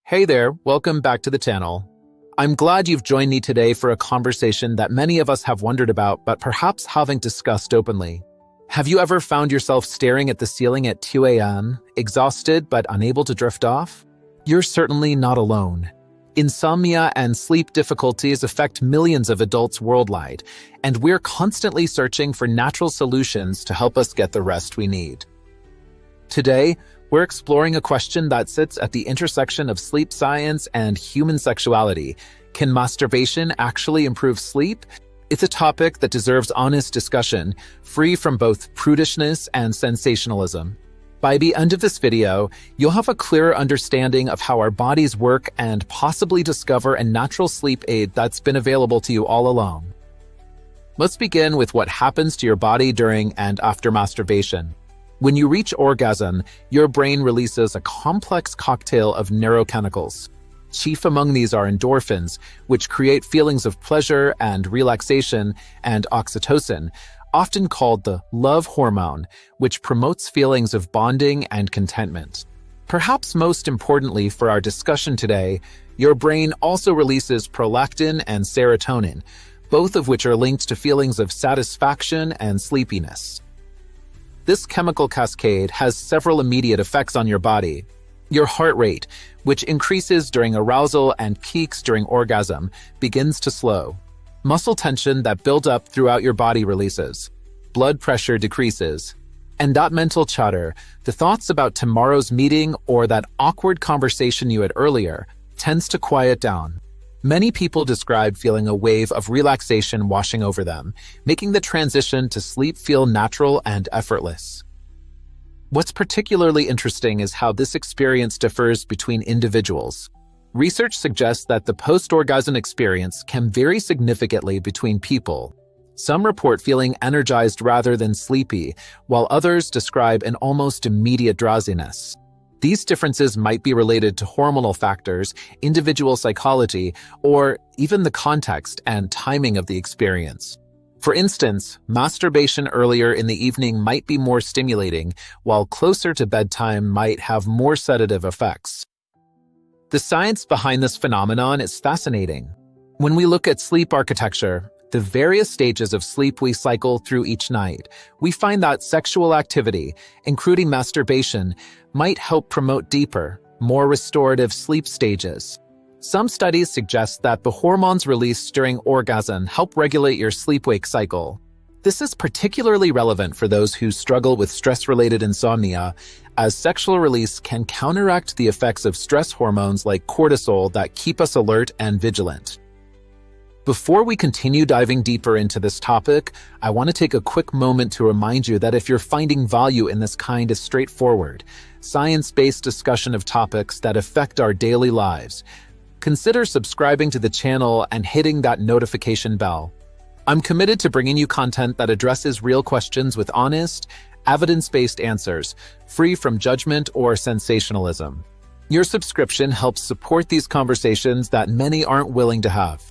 Hey there, welcome back to the channel. I'm glad you've joined me today for a conversation that many of us have wondered about but perhaps haven't discussed openly. Have you ever found yourself staring at the ceiling at 2 a.m., exhausted but unable to drift off? You're certainly not alone. Insomnia and sleep difficulties affect millions of adults worldwide, and we're constantly searching for natural solutions to help us get the rest we need. Today, we're exploring a question that sits at the intersection of sleep science and human sexuality. Can masturbation actually improve sleep? It's a topic that deserves honest discussion, free from both prudishness and sensationalism. By the end of this video, you'll have a clearer understanding of how our bodies work and possibly discover a natural sleep aid that's been available to you all along. Let's begin with what happens to your body during and after masturbation. When you reach orgasm, your brain releases a complex cocktail of neurochemicals. Chief among these are endorphins, which create feelings of pleasure and relaxation, and oxytocin, often called the love hormone, which promotes feelings of bonding and contentment. Perhaps most importantly for our discussion today, your brain also releases prolactin and serotonin, both of which are linked to feelings of satisfaction and sleepiness. This chemical cascade has several immediate effects on your body. Your heart rate, which increases during arousal and peaks during orgasm, begins to slow. Muscle tension that builds up throughout your body releases. Blood pressure decreases. And that mental chatter, the thoughts about tomorrow's meeting or that awkward conversation you had earlier, tends to quiet down. Many people describe feeling a wave of relaxation washing over them, making the transition to sleep feel natural and effortless. What's particularly interesting is how this experience differs between individuals. Research suggests that the post-orgasm experience can vary significantly between people. Some report feeling energized rather than sleepy, while others describe an almost immediate drowsiness. These differences might be related to hormonal factors, individual psychology, or even the context and timing of the experience. For instance, masturbation earlier in the evening might be more stimulating, while closer to bedtime might have more sedative effects. The science behind this phenomenon is fascinating. When we look at sleep architecture, the various stages of sleep we cycle through each night, we find that sexual activity, including masturbation, might help promote deeper, more restorative sleep stages. Some studies suggest that the hormones released during orgasm help regulate your sleep-wake cycle. This is particularly relevant for those who struggle with stress-related insomnia, as sexual release can counteract the effects of stress hormones like cortisol that keep us alert and vigilant. Before we continue diving deeper into this topic, I want to take a quick moment to remind you that if you're finding value in this kind of straightforward, science-based discussion of topics that affect our daily lives, consider subscribing to the channel and hitting that notification bell. I'm committed to bringing you content that addresses real questions with honest, evidence-based answers, free from judgment or sensationalism. Your subscription helps support these conversations that many aren't willing to have.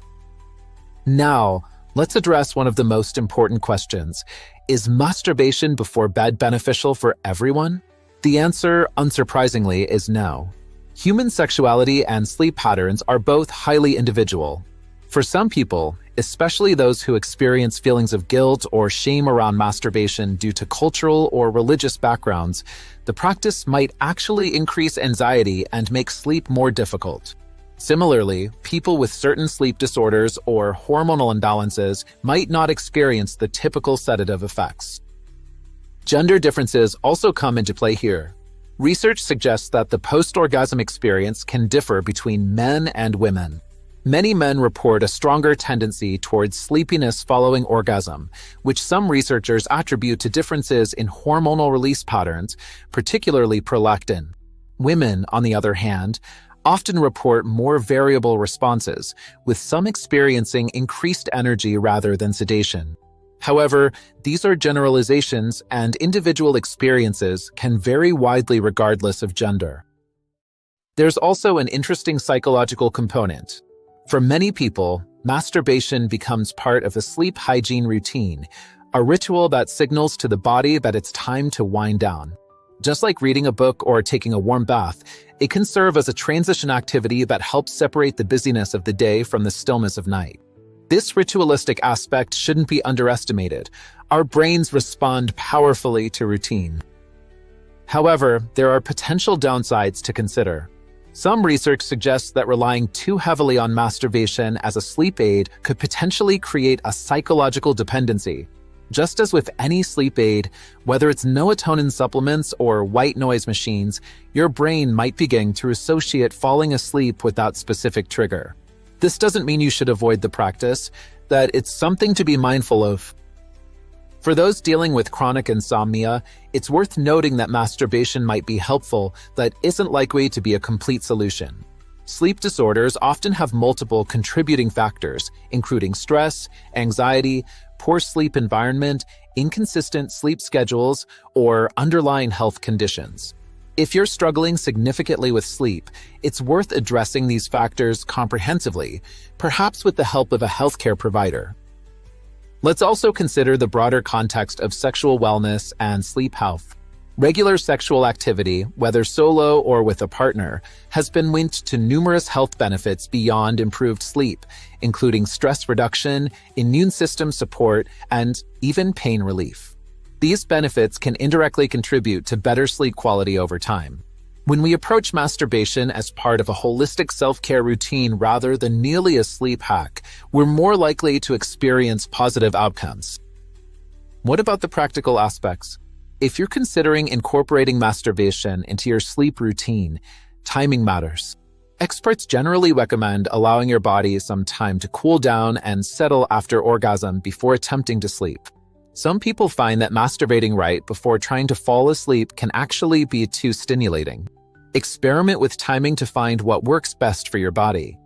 Now, let's address one of the most important questions. Is masturbation before bed beneficial for everyone? The answer, unsurprisingly, is no. Human sexuality and sleep patterns are both highly individual. For some people, especially those who experience feelings of guilt or shame around masturbation due to cultural or religious backgrounds, the practice might actually increase anxiety and make sleep more difficult. Similarly, people with certain sleep disorders or hormonal imbalances might not experience the typical sedative effects. Gender differences also come into play here. Research suggests that the post-orgasm experience can differ between men and women. Many men report a stronger tendency towards sleepiness following orgasm, which some researchers attribute to differences in hormonal release patterns, particularly prolactin. Women, on the other hand, often report more variable responses, with some experiencing increased energy rather than sedation. However, these are generalizations and individual experiences can vary widely regardless of gender. There's also an interesting psychological component. For many people, masturbation becomes part of a sleep hygiene routine, a ritual that signals to the body that it's time to wind down. Just like reading a book or taking a warm bath, it can serve as a transition activity that helps separate the busyness of the day from the stillness of night. This ritualistic aspect shouldn't be underestimated. Our brains respond powerfully to routine. However, there are potential downsides to consider. Some research suggests that relying too heavily on masturbation as a sleep aid could potentially create a psychological dependency. Just as with any sleep aid, whether it's melatonin supplements or white noise machines, your brain might begin to associate falling asleep with that specific trigger. This doesn't mean you should avoid the practice, that it's something to be mindful of. For those dealing with chronic insomnia, it's worth noting that masturbation might be helpful, but isn't likely to be a complete solution. Sleep disorders often have multiple contributing factors, including stress, anxiety, poor sleep environment, inconsistent sleep schedules, or underlying health conditions. If you're struggling significantly with sleep, it's worth addressing these factors comprehensively, perhaps with the help of a healthcare provider. Let's also consider the broader context of sexual wellness and sleep health. Regular sexual activity, whether solo or with a partner, has been linked to numerous health benefits beyond improved sleep, including stress reduction, immune system support, and even pain relief. These benefits can indirectly contribute to better sleep quality over time. When we approach masturbation as part of a holistic self-care routine rather than merely a sleep hack, we're more likely to experience positive outcomes. What about the practical aspects? If you're considering incorporating masturbation into your sleep routine, timing matters. Experts generally recommend allowing your body some time to cool down and settle after orgasm before attempting to sleep. Some people find that masturbating right before trying to fall asleep can actually be too stimulating. Experiment with timing to find what works best for your body.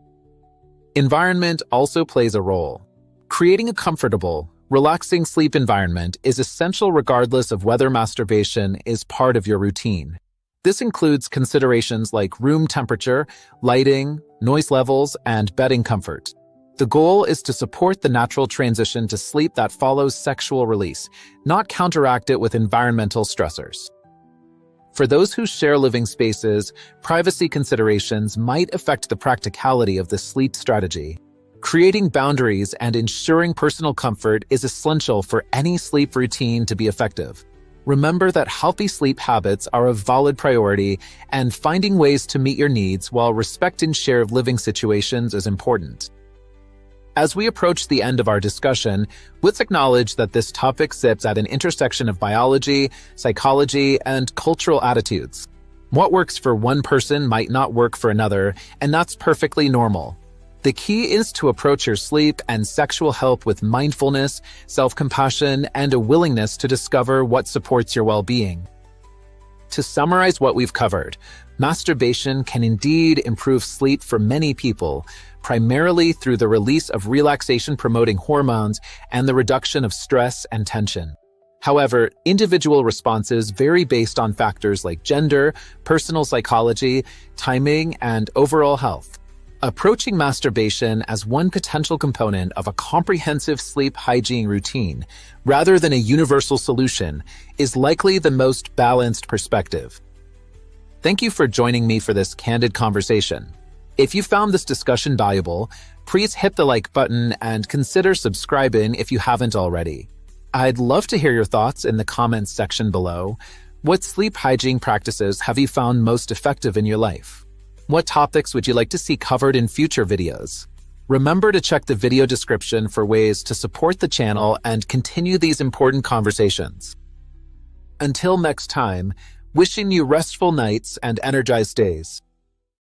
Environment also plays a role. Creating a comfortable, relaxing sleep environment is essential regardless of whether masturbation is part of your routine. This includes considerations like room temperature, lighting, noise levels, and bedding comfort. The goal is to support the natural transition to sleep that follows sexual release, not counteract it with environmental stressors. For those who share living spaces, privacy considerations might affect the practicality of this sleep strategy. Creating boundaries and ensuring personal comfort is essential for any sleep routine to be effective. Remember that healthy sleep habits are a valid priority, and finding ways to meet your needs while respecting shared living situations is important. As we approach the end of our discussion, let's acknowledge that this topic sits at an intersection of biology, psychology, and cultural attitudes. What works for one person might not work for another, and that's perfectly normal. The key is to approach your sleep and sexual health with mindfulness, self-compassion, and a willingness to discover what supports your well-being. To summarize what we've covered, masturbation can indeed improve sleep for many people, primarily through the release of relaxation-promoting hormones and the reduction of stress and tension. However, individual responses vary based on factors like gender, personal psychology, timing, and overall health. Approaching masturbation as one potential component of a comprehensive sleep hygiene routine, rather than a universal solution, is likely the most balanced perspective. Thank you for joining me for this candid conversation. If you found this discussion valuable, please hit the like button and consider subscribing if you haven't already. I'd love to hear your thoughts in the comments section below. What sleep hygiene practices have you found most effective in your life? What topics would you like to see covered in future videos? Remember to check the video description for ways to support the channel and continue these important conversations. Until next time, wishing you restful nights and energized days.